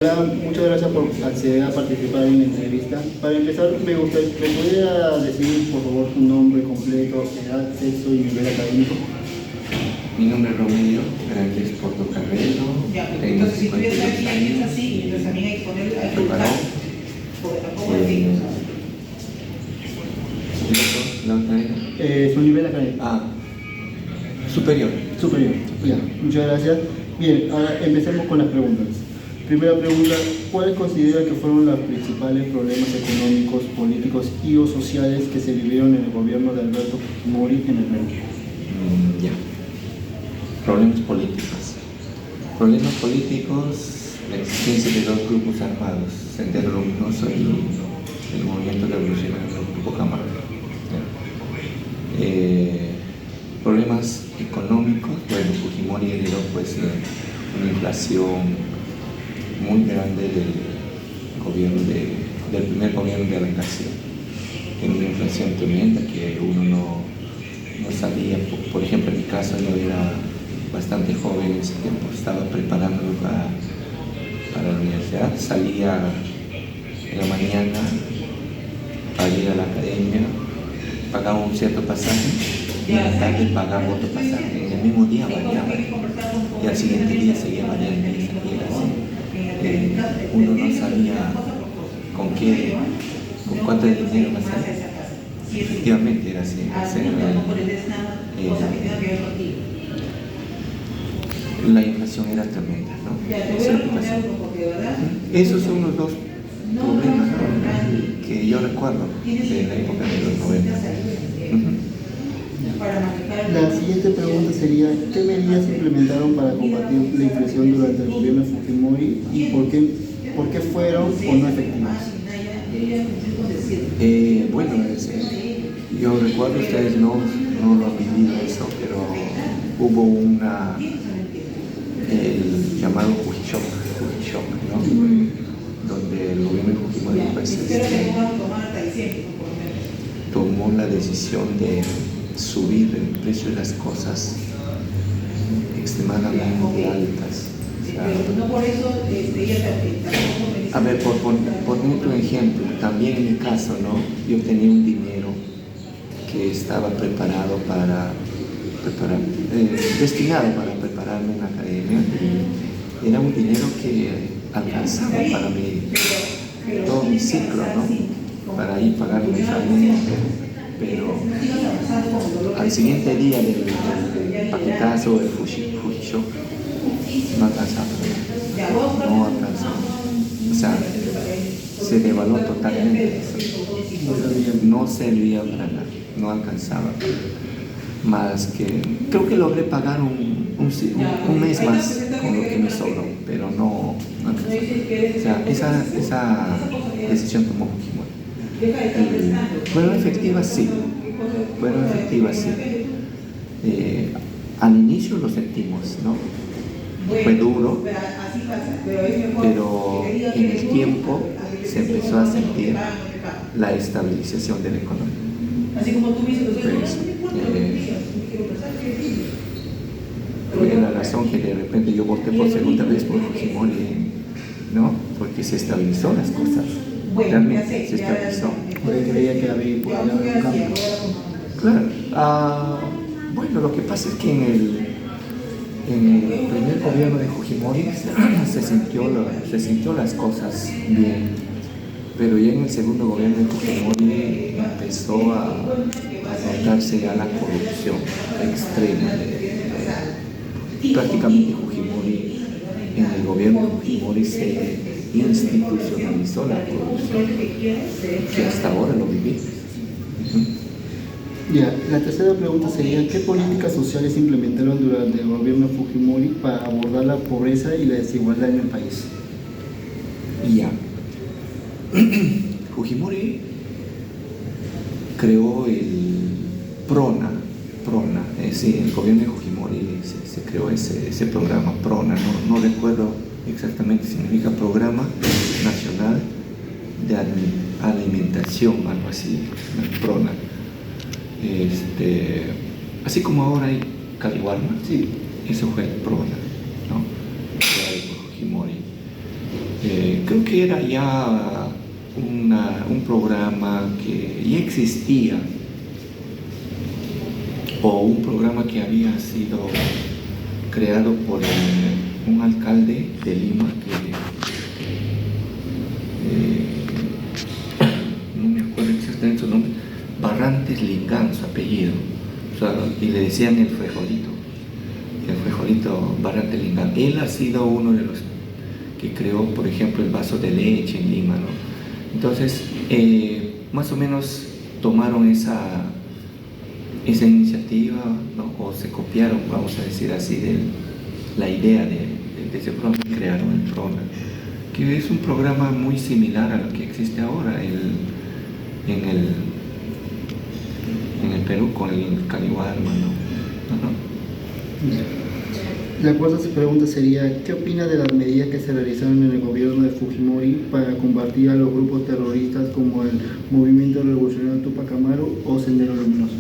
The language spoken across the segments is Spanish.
Hola, muchas gracias por acceder a participar en la entrevista. Para empezar, ¿me podría decir, por favor, su nombre completo, edad, sexo y nivel académico? Mi nombre es Romelio Grandes Portocarrero, tengo 52 años y preparado. ¿La otra era? Su nivel académico. Superior. Superior. Ya, muchas gracias. Bien, ahora empecemos con las preguntas. Primera pregunta, ¿cuáles considera que fueron los principales problemas económicos, políticos y o sociales que se vivieron en el gobierno de Alberto Fujimori en el Perú? Ya. Problemas políticos. Problemas políticos, la existencia de dos grupos armados, Sendero Luminoso y el Movimiento Revolucionario del Grupo Camargo. Problemas económicos, bueno, Fujimori heredó pues una inflación muy grande del gobierno del primer gobierno de Alangacio. Tiene una inflación tremenda que uno no sabía. Por ejemplo, en mi caso yo era bastante joven en ese tiempo, estaba preparándome para la universidad, salía en la mañana para ir a la academia, pagaba un cierto pasaje y en la tarde pagaba otro pasaje. En el mismo día variaba y al siguiente día seguía variando y era así. Uno no sabía con cuánto de dinero va a salir. Efectivamente era así. La inflación era tremenda, ¿no? Eso es lo que pasó. Esos son los dos problemas, ¿no?, que yo recuerdo de la época de los 90. La siguiente pregunta sería, ¿qué medidas se implementaron para combatir la inflación durante el gobierno de Fujimori y por qué fueron o no efectivas? Bueno, yo recuerdo, ustedes no lo han vivido eso, pero hubo el llamado Fujishock, ¿no?, donde el gobierno de Fujimori pues, tomó la decisión de subir el precio de las cosas extremadamente altas. O sea, a ver, por otro ejemplo, también en mi caso, ¿no?, yo tenía un dinero que estaba preparado destinado para prepararme en la academia. Era un dinero que alcanzaba para todo mi ciclo, ¿no?, para ir pagando mi familia. Pero al siguiente día del paquetazo del Fujishock no alcanzaba, o sea, se devaluó totalmente, no servía para nada, no alcanzaba, más que creo que logré pagar un mes más con lo que me sobró, pero no alcanzaba. O sea, esa decisión tomó Fujimori. ¿Fueron efectivas? Sí. Al inicio lo sentimos, ¿no? Fue duro, pero en el tiempo se empezó a sentir la estabilización de la economía. Fue la razón que de repente yo voté por segunda vez por Fujimori, ¿no? Porque se estabilizó las cosas. Realmente se estabilizó. Porque creía que había un cambio. Claro. Bueno, lo que pasa es que en el primer gobierno de Fujimori se sintió las cosas bien, pero ya en el segundo gobierno de Fujimori empezó a notarse ya la corrupción extrema. Prácticamente Fujimori, en el gobierno de Fujimori se institucionalizó la corrupción, que hasta ahora lo viví. Ya, la tercera pregunta sería, ¿qué políticas sociales se implementaron durante el gobierno de Fujimori para abordar la pobreza y la desigualdad en el país? Ya. Fujimori creó el PRONA, el gobierno de Fujimori se creó ese programa PRONA, no recuerdo exactamente, significa Programa Nacional de Alimentación, algo así, PRONA. Así como ahora hay Caliwarma, sí, eso fue el PRONA, ¿no?, creado por Fujimori. Creo que era ya un programa que ya existía, o un programa que había sido creado por un alcalde de Lima que no me acuerdo exactamente su nombre, Barrantes Lingán, su apellido, o sea, y le decían el frijolito Barrantes Lingán. Él ha sido uno de los que creó, por ejemplo, el vaso de leche en Lima, ¿no? Entonces, más o menos tomaron esa iniciativa, ¿no? O se copiaron, vamos a decir así, de la idea de ese programa, y crearon el programa, que es un programa muy similar a lo que existe ahora en el Perú con el Caliwarma, ¿no? La cuarta pregunta sería, ¿qué opina de las medidas que se realizaron en el gobierno de Fujimori para combatir a los grupos terroristas como el Movimiento Revolucionario Tupac Amaru o Sendero Luminoso?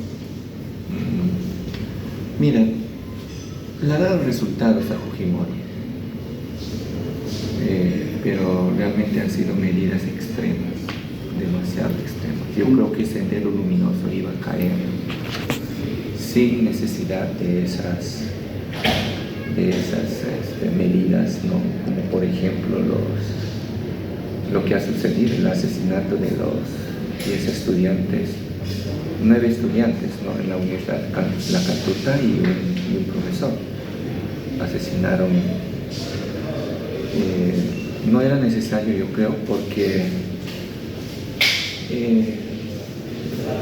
Mira, le ha dado resultados a Fujimori, pero realmente han sido medidas extremas, demasiado extremas. Yo creo que Sendero Luminoso iba a caer sin necesidad de esas medidas, ¿no? Como por ejemplo lo que ha sucedido, el asesinato de los 9 estudiantes, ¿no? En la Universidad La Catuta y un profesor. Asesinaron. No era necesario, yo creo, porque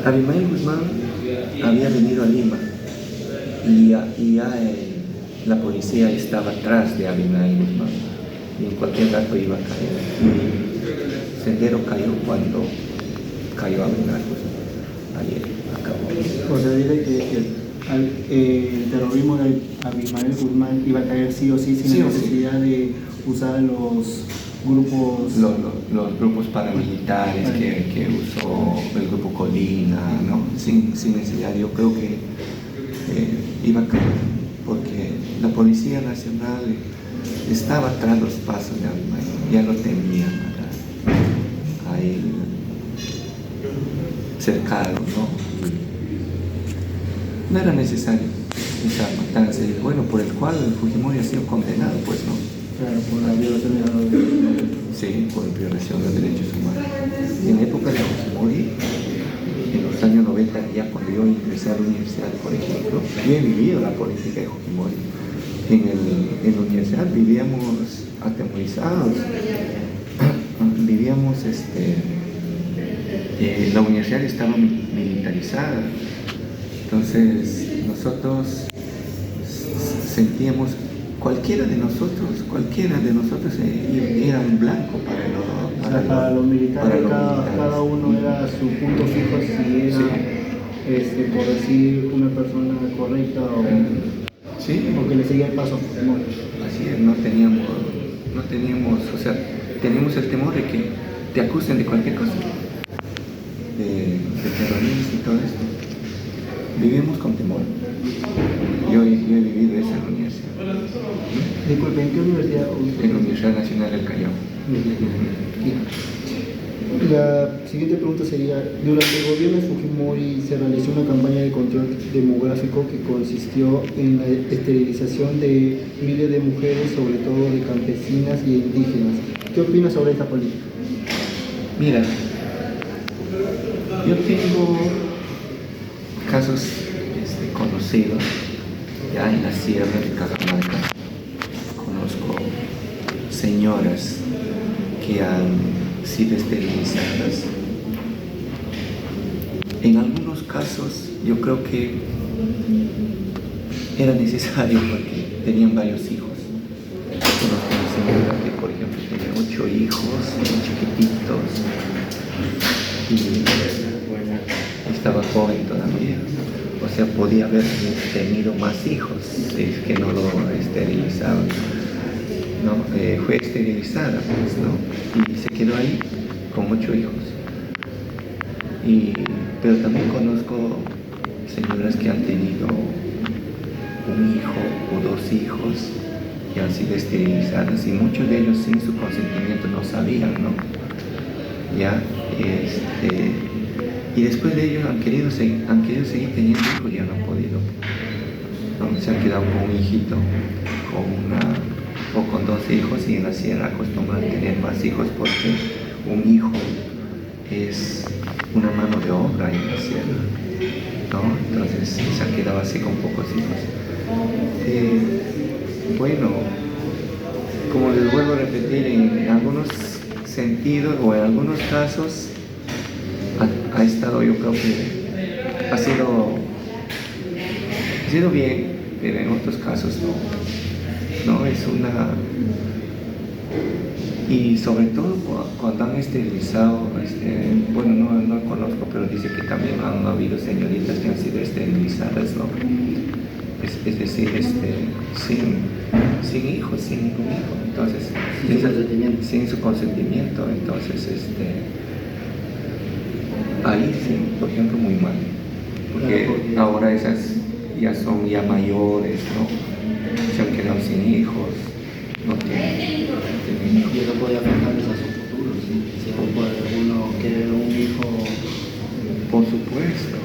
Abimael Guzmán había venido a Lima y ya la policía estaba atrás de Abimael Guzmán y en cualquier rato iba a caer. Y Sendero cayó cuando cayó Abimael Guzmán. Ayer acabó. O sea, dice que el terrorismo de Abimael Guzmán iba a caer sí o sí, sin necesidad de usar los grupos... Los grupos paramilitares que usó el grupo Colina, ¿no? Sin necesidad. Yo creo que iba a caer, porque la Policía Nacional estaba tras los pasos de Abimael, ya lo tenían a él cercado, ¿no? No era necesario esa matanza, bueno, por el cual Fujimori ha sido condenado, pues, ¿no? Claro, por la violación de los derechos humanos. Sí, por violación de los derechos humanos. En época de Fujimori, en los años 90, ya cuando yo ingresé a la universidad, por ejemplo, yo he vivido la política de Fujimori. En la universidad vivíamos atemorizados, vivíamos, la universidad estaba militarizada, entonces nosotros sentíamos, cualquiera de nosotros era un blanco para los militares, cada uno era su punto fijo, si era, sí, por decir, una persona correcta o... Sí, porque le seguía el paso. Así es, no teníamos, o sea, teníamos el temor de que te acusen de cualquier cosa, de terrorismo y todo esto. Vivimos con temor. Yo he vivido eso en la universidad. Disculpe, ¿en qué universidad? En la Universidad Nacional del Callao. La siguiente pregunta sería, durante el gobierno de Fujimori se realizó una campaña de control demográfico que consistió en la esterilización de miles de mujeres, sobre todo de campesinas y indígenas. ¿Qué opinas sobre esta política? Mira, yo tengo casos conocidos ya en la sierra de Cajamarca. Conozco señoras que han sido esterilizadas. En algunos casos yo creo que era necesario porque tenían varios hijos. Conozco una señora que, por ejemplo, tenía 8 hijos, chiquititos, y estaba joven todavía. O sea, podía haber tenido más hijos si es que no lo esterilizaban. ¿No? Fue esterilizada, pues, ¿no? Y se quedó ahí con 8 hijos. Pero también conozco señoras que han tenido un hijo o 2 hijos y han sido esterilizadas, y muchos de ellos sin su consentimiento no sabían, ¿no? Ya, y después de ello han querido seguir teniendo hijos y ya no han podido, ¿no? Se han quedado con un hijito, con una o con 2 hijos, y en la sierra acostumbran tener más hijos porque un hijo es una mano de obra en la sierra, ¿no? Entonces se han quedado así con pocos hijos. Bueno, como les vuelvo a repetir, en algunos sentidos o en algunos casos ha estado, yo creo que ha sido bien, pero en otros casos no es una. Y sobre todo cuando han esterilizado, bueno, no conozco, pero dice que también han habido señoritas que han sido esterilizadas, ¿no? Es decir, sin hijos, sin ningún hijo, entonces, sin su consentimiento, entonces, ahí sí, por ejemplo, muy mal, porque ahora esas ya son mayores, ¿no? Se han quedado sin hijos, no tienen hijos. Y eso puede afectarles a su futuro, si uno quiere un hijo. Por supuesto.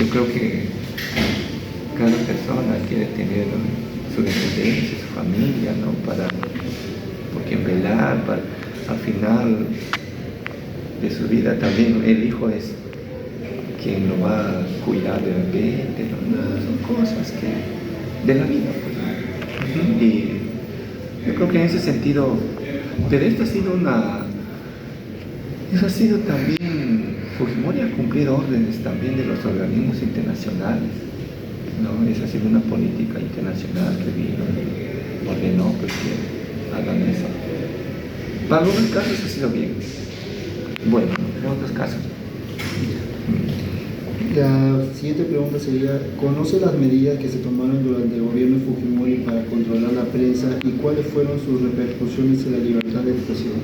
Yo creo que cada persona quiere tener su descendencia, su familia, ¿no? Por quien velar, al final de su vida también el hijo es quien lo va a cuidar de repente, ¿no? Son cosas de la vida, pues. Y yo creo que en ese sentido, pero esto ha sido también, Fujimori ha cumplido órdenes también de los organismos internacionales, ¿no? Esa ha sido una política internacional que vino y ordenó pues que hagan eso. Para algunos casos ha sido bien, bueno, en otros casos. La siguiente pregunta sería, ¿conoce las medidas que se tomaron durante el gobierno de Fujimori para controlar la prensa y cuáles fueron sus repercusiones en la libertad de expresión?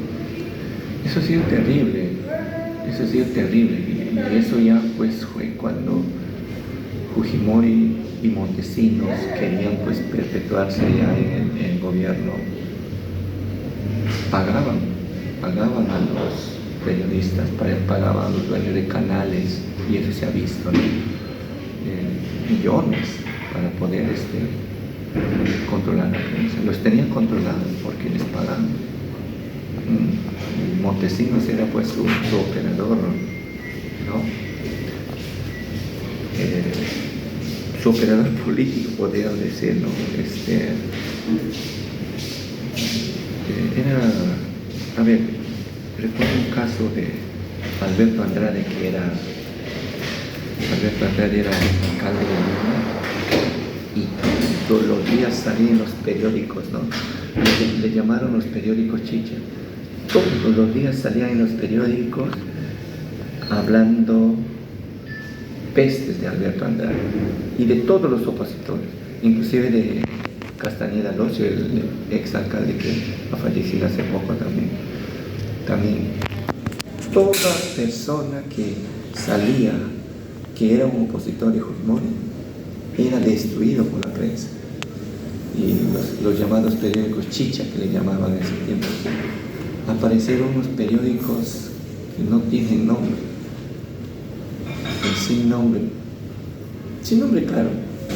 Eso ha sido terrible, y eso ya pues fue cuando Fujimori y Montesinos querían pues perpetuarse ya en el gobierno. Pagaban a los periodistas, pagaban a los dueños de canales, y eso se ha visto, ¿no? Millones para poder controlar la prensa. Los tenían controlados porque les pagaban. Montesinos era pues su operador, ¿no? Su operador político, podría decir, ¿no? A ver, recuerdo un caso de Alberto Andrade, alcalde de Lima, y todos los días salía en los periódicos, ¿no? Le llamaron los periódicos chicha. Todos los días salían en los periódicos hablando pestes de Alberto Andrade y de todos los opositores, inclusive de Castañeda Locio, el exalcalde que ha fallecido hace poco también. Toda persona que salía, que era un opositor de Fujimori, era destruido por la prensa. Y los llamados periódicos chicha, que le llamaban en ese tiempo, aparecieron unos periódicos que no tienen nombre, sin nombre claro,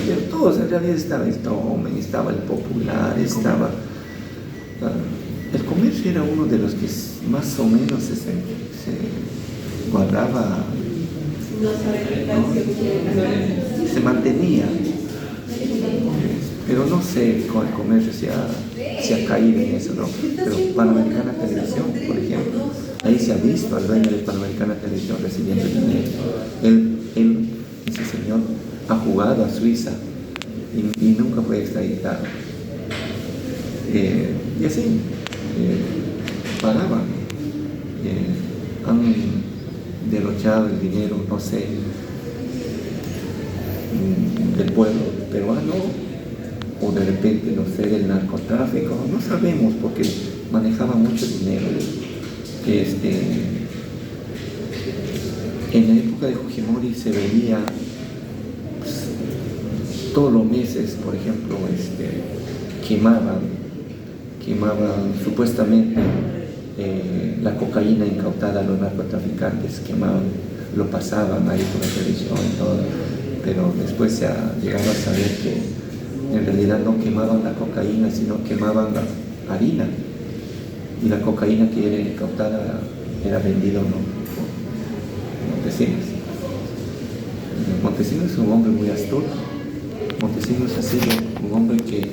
pero todos en realidad estaba el Tomen, estaba el Popular, estaba el Comercio, era uno de los que más o menos se guardaba, ¿no? Se mantenía, pero no sé con el Comercio si ha caído en eso, ¿no? Pero Panamericana Televisión, por ejemplo, ahí se ha visto al dueño de Panamericana Televisión recibiendo dinero. Ese señor ha jugado a Suiza y nunca fue extraditado. Y así, pagaban, han derrochado el dinero, no sé, del pueblo peruano, o de repente, no sé, del narcotráfico, no sabemos, porque manejaba mucho dinero. En la época de Fujimori se veía, pues, todos los meses, por ejemplo, quemaban supuestamente la cocaína incautada a los narcotraficantes, quemaban, lo pasaban ahí por la televisión y todo, pero después se ha llegado a saber que en realidad no quemaban la cocaína, sino quemaban la harina, y la cocaína que era incautada era vendida o no por Montesinos. Montesinos es un hombre muy astuto. Montesinos ha sido un hombre que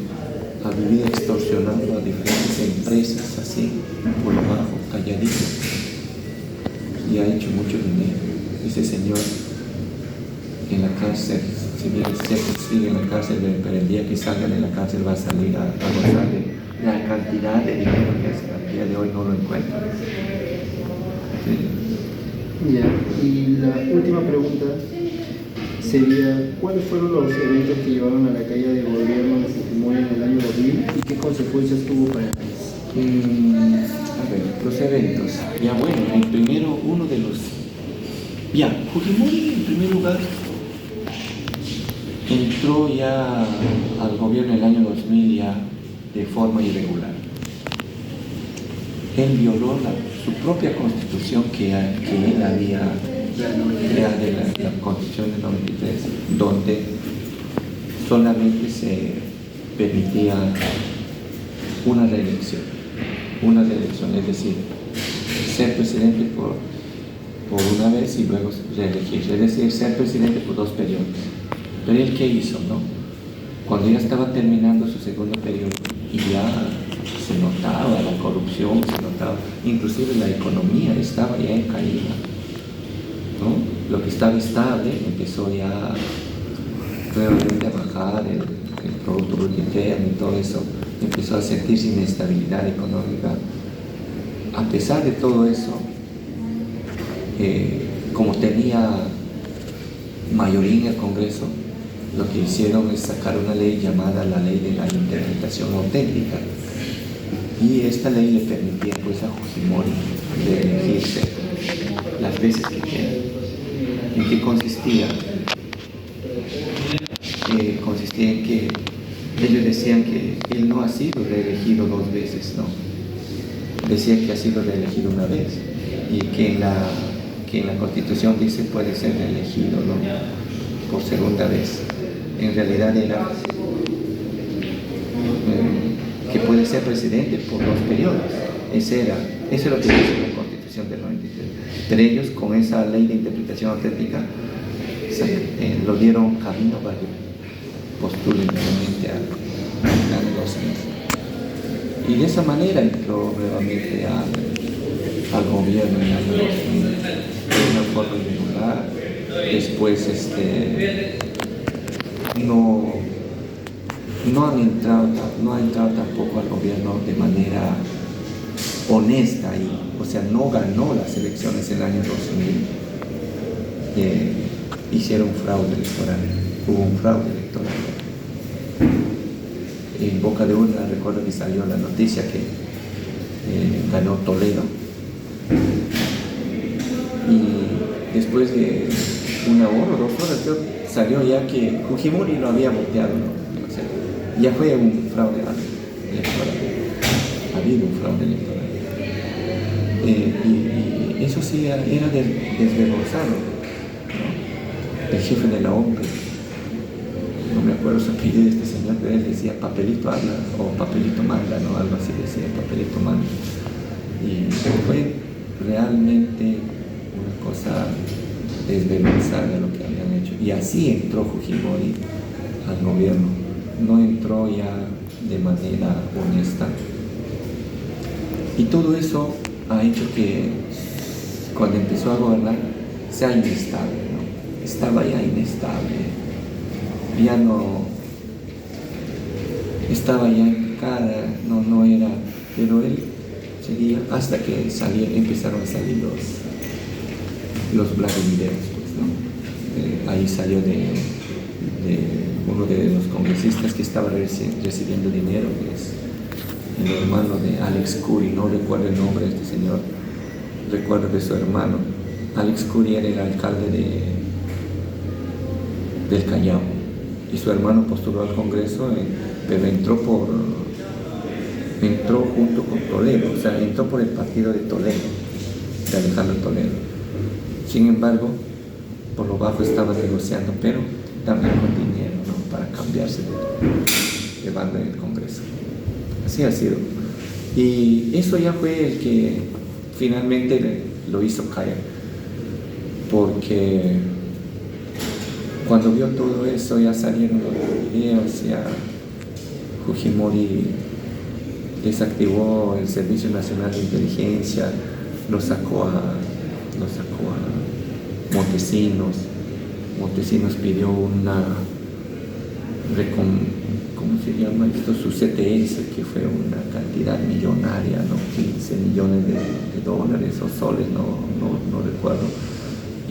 ha vivido extorsionando a diferentes empresas así, por lo bajo, calladito, y ha hecho mucho dinero. Ese señor en la cárcel, si bien sigue en la cárcel, pero el día que salga de la cárcel va a salir a gozar de la cantidad de dinero que hace. Al día de hoy no lo encuentra. Sí. Ya, y la última pregunta sería, ¿cuáles fueron los eventos que llevaron a la caída del gobierno de Fujimori en el año 2000 y qué consecuencias tuvo para el país? A ver, los eventos. Ya bueno, el primero, uno de los... Ya, Fujimori en primer lugar entró ya al gobierno en el año 2000 ya de forma irregular. Él violó su propia constitución que él había creado, la constitución del 93, donde solamente se permitía una reelección, es decir, ser presidente por una vez y luego reelegirse, es decir, ser presidente por 2 periodos. Pero él, ¿qué hizo, no? Cuando ya estaba terminando su segundo periodo y ya se notaba la corrupción, se notaba, inclusive la economía estaba ya en caída, ¿no? Lo que estaba estable empezó ya realmente a bajar, el Producto Bruto Interno y todo eso, empezó a sentirse inestabilidad económica. A pesar de todo eso, como tenía mayoría en el Congreso, lo que hicieron es sacar una ley llamada la Ley de la Interpretación Auténtica, y esta ley le permitía pues a Fujimori reelegirse las veces que quiera. ¿En qué consistía? Consistía en que ellos decían que él no ha sido reelegido 2 veces, no. Decía que ha sido reelegido una vez, y que en la Constitución dice puede ser reelegido, ¿no?, por segunda vez. En realidad era que puede ser presidente por 2 periodos. Eso es lo que dice la Constitución del 93. Pero ellos, con esa ley de interpretación auténtica, lo dieron camino para que postulen nuevamente al negociación. Y de esa manera entró nuevamente al gobierno en el año 2000 de una forma irregular. Después no ha entrado tampoco al gobierno de manera honesta, o sea, no ganó las elecciones en el año 2000. Hicieron fraude electoral, hubo un fraude electoral. En boca de urna recuerdo que salió la noticia que ganó Toledo, y después de 1 hora o 2 horas salió ya que Fujimori lo había volteado, ¿no? O sea, ya fue un fraude electoral, ha habido un fraude electoral, y eso sí era desvergonzado, ¿no? El jefe de la OMP, no me acuerdo su apellido de este señor, pero él decía papelito habla o papelito manda, ¿no? Algo así decía, papelito manda. Y fue realmente una cosa desvergonzada lo que habían hecho. Y así entró Fujimori al gobierno, no entró ya de manera honesta. Y todo eso ha hecho que cuando empezó a gobernar sea inestable, ¿no? Estaba ya inestable, ya no estaba ya en picada, no era, pero él seguía hasta que empezaron a salir los black videos, pues, ¿no? Ahí salió de uno de los congresistas que estaba recibiendo dinero, que es el hermano de Alex Curi, no recuerdo el nombre de este señor, recuerdo de su hermano. Alex Curi era el alcalde del Callao, y su hermano postuló al Congreso, pero entró junto con Toledo, o sea, entró por el partido de Toledo, de Alejandro Toledo. Sin embargo, por lo bajo estaba negociando, pero también con dinero, ¿no?, para cambiarse de banda en el Congreso. Así ha sido. Y eso ya fue el que finalmente lo hizo caer, porque cuando vio todo eso ya salieron los videos, ya Fujimori desactivó el Servicio Nacional de Inteligencia, lo sacó a Montesinos. Montesinos pidió una, ¿cómo se llama esto? Su CTS, que fue una cantidad millonaria, ¿no? 15 millones de dólares o soles, no recuerdo.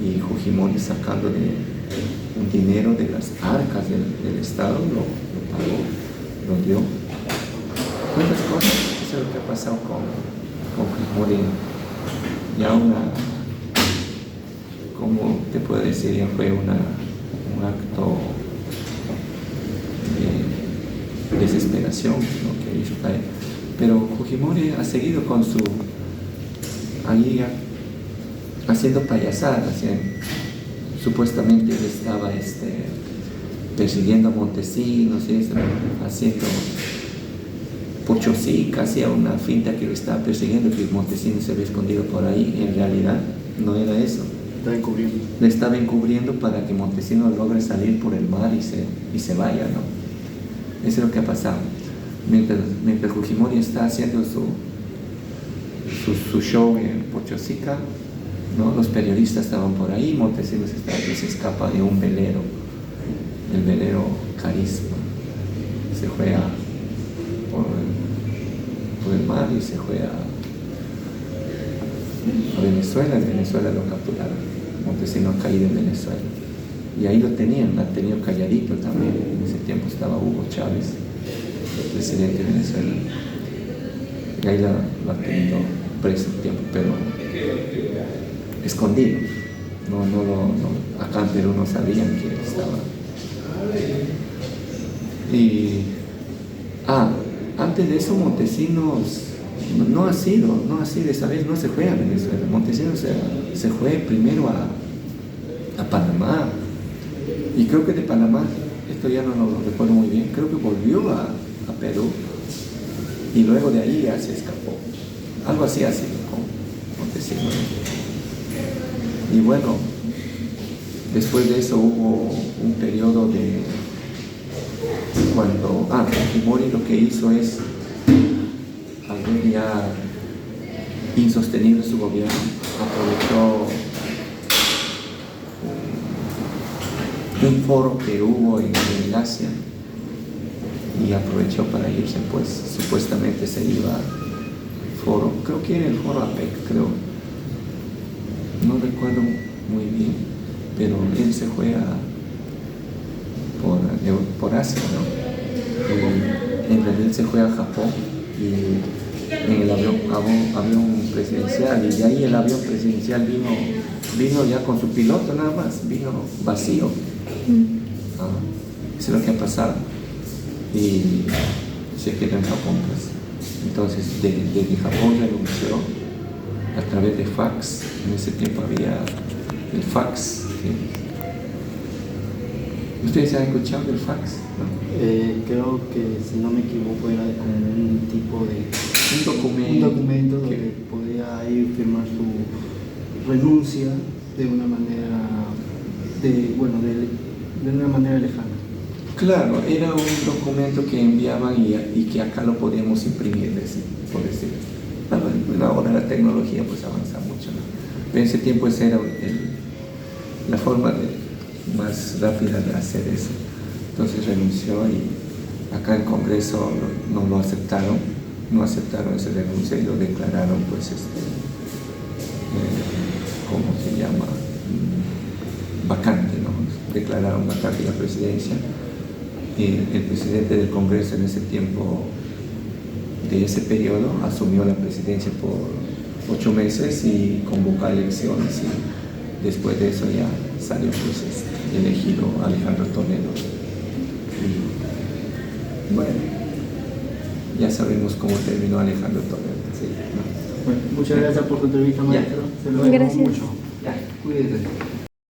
Y Fujimori, sacando un dinero de las arcas del Estado, lo pagó, lo dio. ¿Cuántas cosas? Eso es lo que ha pasado con Fujimori. Ya ¿cómo te puedo decir? Ya fue un acto de desesperación, ¿no?, que hizo caer. Pero Fujimori ha seguido con ahí haciendo payasadas. Supuestamente él estaba persiguiendo a Montesinos y eso, haciendo pochosica, hacía una finta que lo estaba persiguiendo, que Montesinos se había escondido por ahí. En realidad no era eso. Le estaba encubriendo para que Montesinos logre salir por el mar y se vaya, ¿no? Eso es lo que ha pasado. Mientras Fujimori está haciendo su show en Pochosica, ¿no?, los periodistas estaban por ahí. Montesinos se escapa de un velero, el velero Carisma. Se fue por el mar y se fue a Venezuela. En Venezuela lo capturaron. Montesinos ha caído en Venezuela. Y ahí lo tenían calladito también. En ese tiempo estaba Hugo Chávez, el presidente de Venezuela. Y ahí lo ha tenido preso un tiempo, pero escondido. Acá en Perú no sabían que él estaba. Y antes de eso Montesinos no ha sido, esa vez no se fue a Venezuela. Montesinos se fue primero a Panamá, y creo que de Panamá, esto ya no lo recuerdo muy bien, creo que volvió a Perú, y luego de ahí ya se escapó. Algo así ha sido con Montesinos. Y bueno, después de eso hubo un periodo de cuando Fujimori lo que hizo es, al ver ya insostenible su gobierno, aprovechó un foro que hubo en Asia y aprovechó para irse, pues supuestamente se iba al foro, creo que era el foro APEC, no recuerdo muy bien, pero él se fue por Asia, ¿no? En realidad se fue a Japón, y en el avión presidencial, y de ahí el avión presidencial vino ya con su piloto nada más, vino vacío. Eso es lo que ha pasado, y se quedó en Japón, pues. Entonces desde Japón renunció a través de fax. En ese tiempo había el fax. ¿Ustedes han escuchado del fax? ¿No? Creo que, si no me equivoco, era como un tipo de un documento donde podía ir firmar su renuncia de una manera de una manera lejana. Claro, era un documento que enviaban y que acá lo podíamos imprimir, por decir. Bueno, ahora la tecnología pues avanza mucho, ¿no? Pero en ese tiempo esa era la forma más rápida de hacer eso. Entonces renunció, y acá en Congreso no lo aceptaron, no aceptaron esa renuncia y lo declararon, pues, ¿cómo se llama? Vacante, ¿no? Declararon vacante la presidencia. Y el presidente del Congreso en ese tiempo, de ese periodo, asumió la presidencia por 8 meses y convocó elecciones, y después de eso ya salió, pues, elegido Alejandro Toledo Bueno, ya sabemos cómo terminó Alejandro Toledo. Sí. ¿no? Bueno, muchas gracias por tu entrevista, maestro. Se lo Gracias. agradezco mucho. Ya. Cuídese.